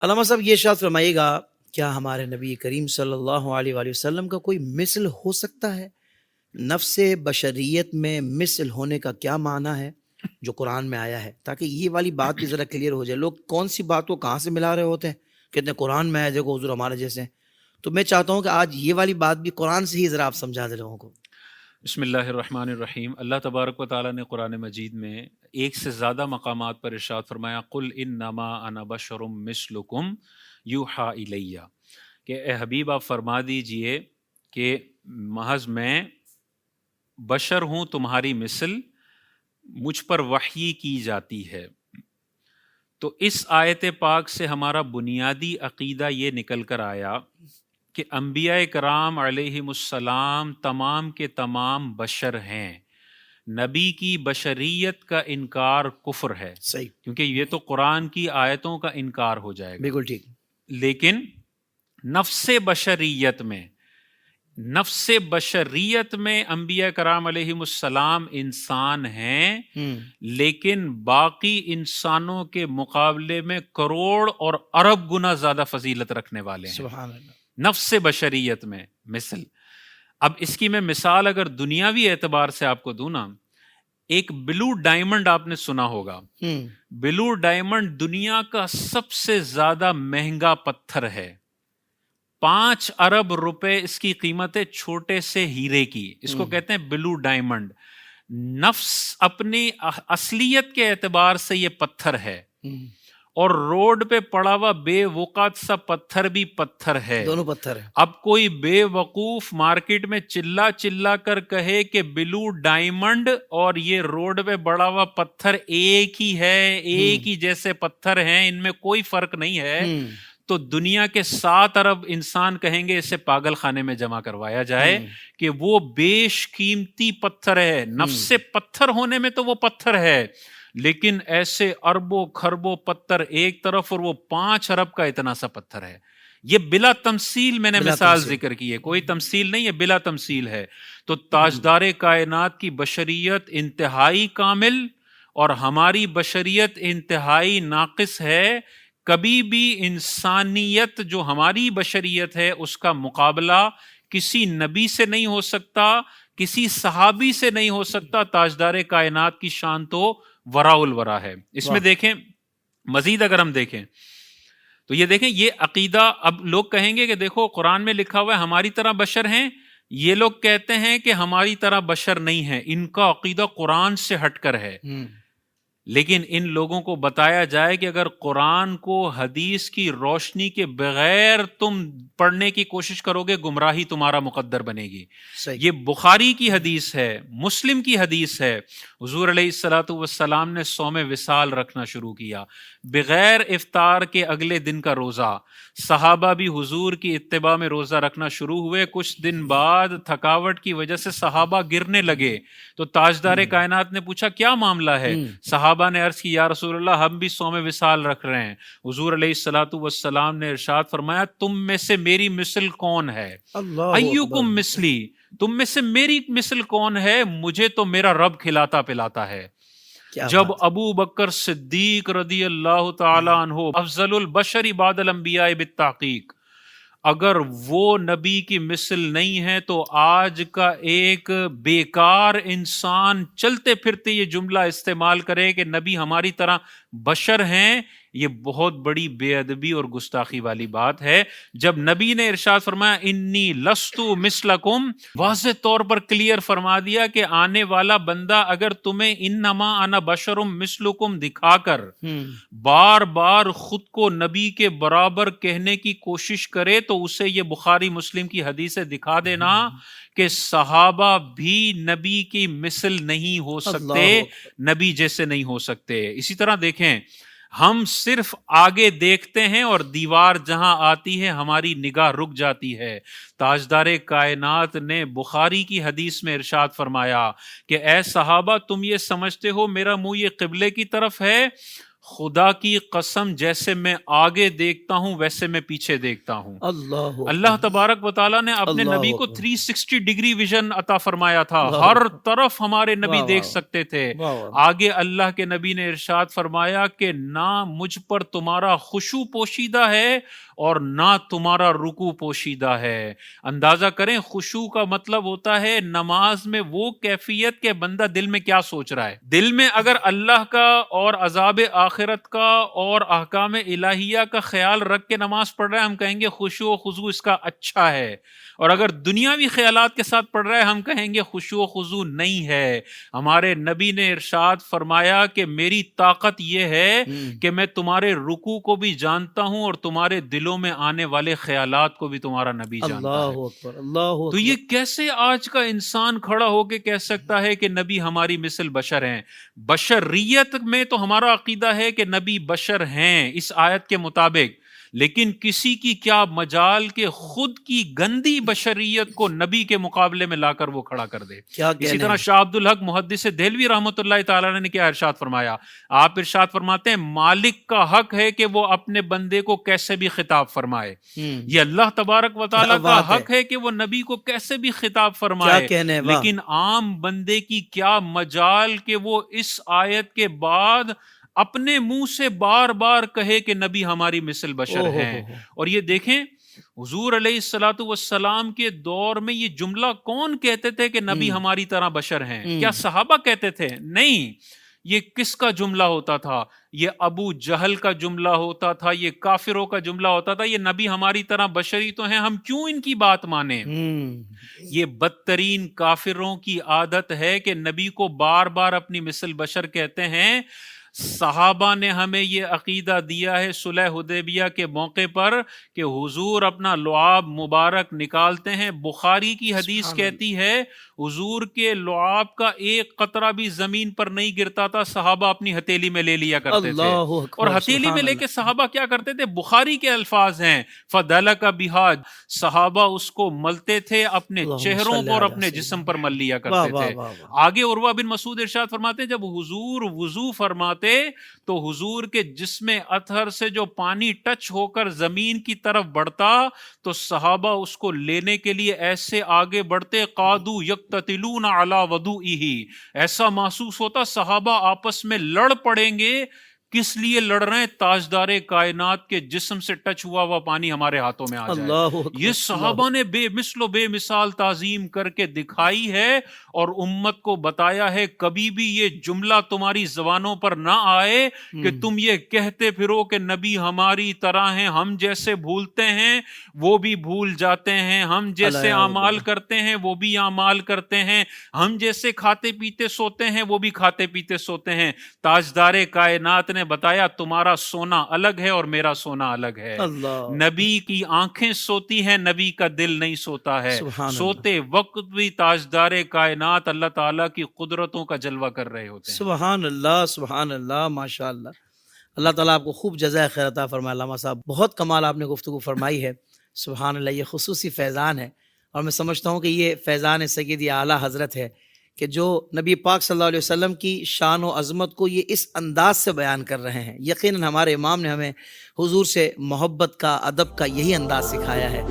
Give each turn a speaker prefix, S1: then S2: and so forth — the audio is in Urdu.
S1: علامہ صاحب یہ ارشاد فرمائیے گا، کیا ہمارے نبی کریم صلی اللہ علیہ وآلہ وسلم کا کوئی مثل ہو سکتا ہے؟ نفس بشریت میں مثل ہونے کا کیا معنی ہے جو قرآن میں آیا ہے، تاکہ یہ والی بات بھی ذرا کلیئر ہو جائے. لوگ کون سی بات کو کہاں سے ملا رہے ہوتے ہیں، کہتے ہیں قرآن میں ہے، دیکھو حضور ہمارے جیسے ہیں. تو میں چاہتا ہوں کہ آج یہ والی بات بھی قرآن سے ہی ذرا آپ سمجھا دیں لوگوں کو.
S2: بسم اللہ الرحمن الرحیم. اللہ تبارک و تعالیٰ نے قرآن مجید میں ایک سے زیادہ مقامات پر ارشاد فرمایا، قل انما انا بشر مثلکم یوحی الیہ، کہ اے حبیب آپ فرما دیجئے کہ محض میں بشر ہوں تمہاری مثل، مجھ پر وحی کی جاتی ہے. تو اس آیت پاک سے ہمارا بنیادی عقیدہ یہ نکل کر آیا کہ انبیاء کرام علیہم السلام تمام کے تمام بشر ہیں. نبی کی بشریت کا انکار کفر ہے،
S1: صحیح،
S2: کیونکہ یہ تو قرآن کی آیتوں کا انکار ہو جائے گا.
S1: بالکل ٹھیک.
S2: لیکن نفس بشریت میں انبیاء کرام علیہم السلام انسان ہیں، لیکن باقی انسانوں کے مقابلے میں کروڑ اور ارب گنا زیادہ فضیلت رکھنے والے ہیں.
S1: سبحان اللہ.
S2: نفس بشریت میں مثل. اب اس کی میں مثال اگر دنیاوی اعتبار سے آپ کو دوں نا، ایک بلو ڈائمنڈ آپ نے سنا ہوگا. بلو ڈائمنڈ دنیا کا سب سے زیادہ مہنگا پتھر ہے. 5 ارب روپے اس کی قیمت ہے، چھوٹے سے ہیرے کی. اس کو کہتے ہیں بلو ڈائمنڈ. نفس اپنی اصلیت کے اعتبار سے یہ پتھر ہے، اور روڈ پہ پڑا ہوا بے وقت سا پتھر بھی پتھر ہے.
S1: دونوں پتھر ہیں.
S2: اب کوئی بے وقوف مارکیٹ میں چلا چلا کر کہے کہ بلو ڈائمنڈ اور یہ روڈ پہ بڑا ہوا پتھر ایک ہی ہے، ایک ہی جیسے پتھر ہیں، ان میں کوئی فرق نہیں ہے، تو دنیا کے 7 ارب انسان کہیں گے اسے پاگل خانے میں جمع کروایا جائے کہ وہ بیش قیمتی پتھر ہے. نفس سے پتھر ہونے میں تو وہ پتھر ہے، لیکن ایسے اربوں خربوں پتھر ایک طرف اور وہ 5 ارب کا اتنا سا پتھر ہے. یہ بلا تمثیل میں نے مثال ذکر کی ہے، کوئی تمثیل نہیں ہے، بلا تمثیل ہے. تو تاجدار کائنات کی بشریت انتہائی کامل اور ہماری بشریت انتہائی ناقص ہے. کبھی بھی انسانیت جو ہماری بشریت ہے اس کا مقابلہ کسی نبی سے نہیں ہو سکتا، کسی صحابی سے نہیں ہو سکتا. تاجدار کائنات کی شان تو وراء الورا ہے. اس میں دیکھیں مزید اگر ہم دیکھیں تو یہ دیکھیں یہ عقیدہ. اب لوگ کہیں گے کہ دیکھو قرآن میں لکھا ہوا ہے ہماری طرح بشر ہیں، یہ لوگ کہتے ہیں کہ ہماری طرح بشر نہیں ہیں. ان کا عقیدہ قرآن سے ہٹ کر ہے. لیکن ان لوگوں کو بتایا جائے کہ اگر قرآن کو حدیث کی روشنی کے بغیر تم پڑھنے کی کوشش کرو گے، گمراہی تمہارا مقدر بنے گی. یہ بخاری کی حدیث ہے، مسلم کی حدیث ہے. حضور علیہ الصلوۃ والسلام نے صوم وصال رکھنا شروع کیا بغیر افطار کے اگلے دن کا روزہ. صحابہ بھی حضور کی اتباع میں روزہ رکھنا شروع ہوئے. کچھ دن بعد تھکاوٹ کی وجہ سے صحابہ گرنے لگے، تو تاجدار کائنات نے پوچھا کیا معاملہ ہے؟ صحابہ نے عرض کی یا رسول اللہ ہم بھی صوم وصال رکھ رہے ہیں. حضور علیہ الصلوۃ والسلام نے ارشاد فرمایا تم میں سے میری مثل کون ہے؟ ایکم مثلی، تم میں سے میری مثل کون ہے؟ مجھے تو میرا رب کھلاتا پلاتا ہے. جب ابو بکر صدیق رضی اللہ تعالی عنہ افضل البشر بعد الانبیاء بالتحقیق، اگر وہ نبی کی مثل نہیں ہے تو آج کا ایک بیکار انسان چلتے پھرتے یہ جملہ استعمال کرے کہ نبی ہماری طرح بشر ہیں، یہ بہت بڑی بے ادبی اور گستاخی والی بات ہے. جب نبی نے ارشاد فرمایا انی لست مثلکم، واضح طور پر کلیئر فرما دیا کہ آنے والا بندہ اگر تمہیں انما انا بشر مثلکم دکھا کر بار بار خود کو نبی کے برابر کہنے کی کوشش کرے تو اسے یہ بخاری مسلم کی حدیثیں دکھا دینا کہ صحابہ بھی نبی کی مثل نہیں ہو سکتے، نبی جیسے نہیں ہو سکتے. اسی طرح دیکھیں ہم صرف آگے دیکھتے ہیں اور دیوار جہاں آتی ہے ہماری نگاہ رک جاتی ہے. تاجدار کائنات نے بخاری کی حدیث میں ارشاد فرمایا کہ اے صحابہ تم یہ سمجھتے ہو میرا منہ یہ قبلے کی طرف ہے، خدا کی قسم جیسے میں آگے دیکھتا ہوں ویسے میں پیچھے دیکھتا ہوں.
S1: اللہ
S2: اللہ تبارک و تعالیٰ نے اپنے
S1: اللہ
S2: نبی کو
S1: اکبر.
S2: 360 ڈگری ویژن عطا فرمایا تھا.
S1: اللہ
S2: ہر
S1: اکبر.
S2: طرف ہمارے نبی
S1: واہ
S2: دیکھ
S1: واہ
S2: سکتے تھے.
S1: واہ واہ.
S2: آگے اللہ کے نبی نے ارشاد فرمایا کہ نہ مجھ پر تمہارا خشوع پوشیدہ ہے اور نہ تمہارا رکوع پوشیدہ ہے. اندازہ کریں خشوع کا مطلب ہوتا ہے نماز میں وہ کیفیت کہ بندہ دل میں کیا سوچ رہا ہے. دل میں اگر اللہ کا اور عذاب آخرت کا اور احکام الہیہ کا خیال رکھ کے نماز پڑھ رہا ہے ہم کہیں گے خشوع و خضوع اس کا اچھا ہے. اور اگر دنیاوی خیالات کے ساتھ پڑھ رہا ہے ہم کہیں گے خشوع و خضوع نہیں ہے. ہمارے نبی نے ارشاد فرمایا کہ میری طاقت یہ ہے کہ میں تمہارے رکوع کو بھی جانتا ہوں اور تمہارے دلوں میں آنے والے خیالات کو بھی تمہارا نبی جانتا ہے.
S1: اللہ اکبر. اللہ
S2: تو
S1: اکبر.
S2: یہ کیسے آج کا انسان کھڑا ہو کے کہہ سکتا ہے کہ نبی ہماری مثل بشر ہیں؟ بشریت میں تو ہمارا عقیدہ ہے کہ نبی بشر ہیں اس آیت کے مطابق، لیکن کسی کی کیا مجال کہ خود کی گندی بشریت کو نبی کے مقابلے میں لا کر وہ کھڑا کر دے.
S1: کیا
S2: اسی
S1: کہنے
S2: طرح
S1: ہیں.
S2: شاہ عبد الحق محدث دہلوی رحمۃ اللہ تعالی نے کیا ارشاد فرمایا؟ آپ ارشاد فرماتے ہیں مالک کا حق ہے کہ وہ اپنے بندے کو کیسے بھی خطاب فرمائے. یہ اللہ تبارک و تعالیٰ کا حق ہے کہ وہ نبی کو کیسے بھی خطاب
S1: کیا
S2: فرمائے.
S1: کہنے ہیں. واہ.
S2: لیکن عام بندے کی کیا مجال کہ وہ اس آیت کے بعد اپنے منہ سے بار بار کہے کہ نبی ہماری مثل بشر ہیں. اور یہ دیکھیں حضور علیہ الصلوۃ والسلام کے دور میں یہ جملہ کون کہتے تھے کہ نبی ہماری طرح بشر ہیں؟ کیا صحابہ کہتے تھے؟ نہیں. یہ کس کا جملہ ہوتا تھا؟ یہ ابو جہل کا جملہ ہوتا تھا، یہ کافروں کا جملہ ہوتا تھا. یہ نبی ہماری طرح بشری تو ہیں، ہم کیوں ان کی بات مانیں؟ یہ بدترین کافروں کی عادت ہے کہ نبی کو بار بار اپنی مثل بشر کہتے ہیں. صحابہ نے ہمیں یہ عقیدہ دیا ہے صلح حدیبیہ کے موقع پر کہ حضور اپنا لعاب مبارک نکالتے ہیں. بخاری کی حدیث کہتی ہے حضور کے لعاب کا ایک قطرہ بھی زمین پر نہیں گرتا تھا، صحابہ اپنی ہتھیلی میں لے لیا کرتے تھے. اور ہتھیلی میں لے کے صحابہ کیا کرتے تھے؟ بخاری کے الفاظ ہیں فَدَلَكَ بِهَا، صحابہ اس کو ملتے تھے، اپنے چہروں پر اپنے جسم پر مل لیا کرتے تھے. آگے عروہ بن مسعود ارشاد فرماتے ہیں جب حضور وضو فرماتے تو حضور کے جسم اطہر سے جو پانی ٹچ ہو کر زمین کی طرف بڑھتا تو صحابہ اس کو لینے کے لیے ایسے آگے بڑھتے قادو یقتتلون علی وضوئہ، ایسا محسوس ہوتا صحابہ آپس میں لڑ پڑیں گے. کس لیے لڑ رہے ہیں؟ تاجدار کائنات کے جسم سے ٹچ ہوا ہوا پانی ہمارے ہاتھوں میں آ جائے. یہ صحابہ نے بے مثل و بے مثال تعظیم کر کے دکھائی ہے اور امت کو بتایا ہے کبھی بھی یہ جملہ تمہاری زبانوں پر نہ آئے کہ تم یہ کہتے پھرو کہ نبی ہماری طرح ہیں، ہم جیسے بھولتے ہیں وہ بھی بھول جاتے ہیں، ہم جیسے اعمال کرتے ہیں وہ بھی اعمال کرتے ہیں، ہم جیسے کھاتے پیتے سوتے ہیں وہ بھی کھاتے پیتے سوتے ہیں. تاجدار کائنات نے بتایا تمہارا سونا الگ ہے اور میرا سونا الگ ہے. نبی کی آنکھیں سوتی ہیں، نبی کا دل نہیں سوتا ہے. سوتے وقت بھی تاجدار کائنات اللہ تعالیٰ کی قدرتوں کا جلوہ کر رہے ہوتے ہیں.
S1: سبحان اللہ سبحان اللہ ماشاء اللہ. اللہ تعالیٰ آپ کو خوب جزائے خیر عطا فرمائے. علامہ صاحب بہت کمال آپ نے گفتگو فرمائی ہے. سبحان اللہ. یہ خصوصی فیضان ہے اور میں سمجھتا ہوں کہ یہ فیضان سیدی اعلیٰ حضرت ہے کہ جو نبی پاک صلی اللہ علیہ وسلم کی شان و عظمت کو یہ اس انداز سے بیان کر رہے ہیں. یقیناً ہمارے امام نے ہمیں حضور سے محبت کا، ادب کا یہی انداز سکھایا ہے.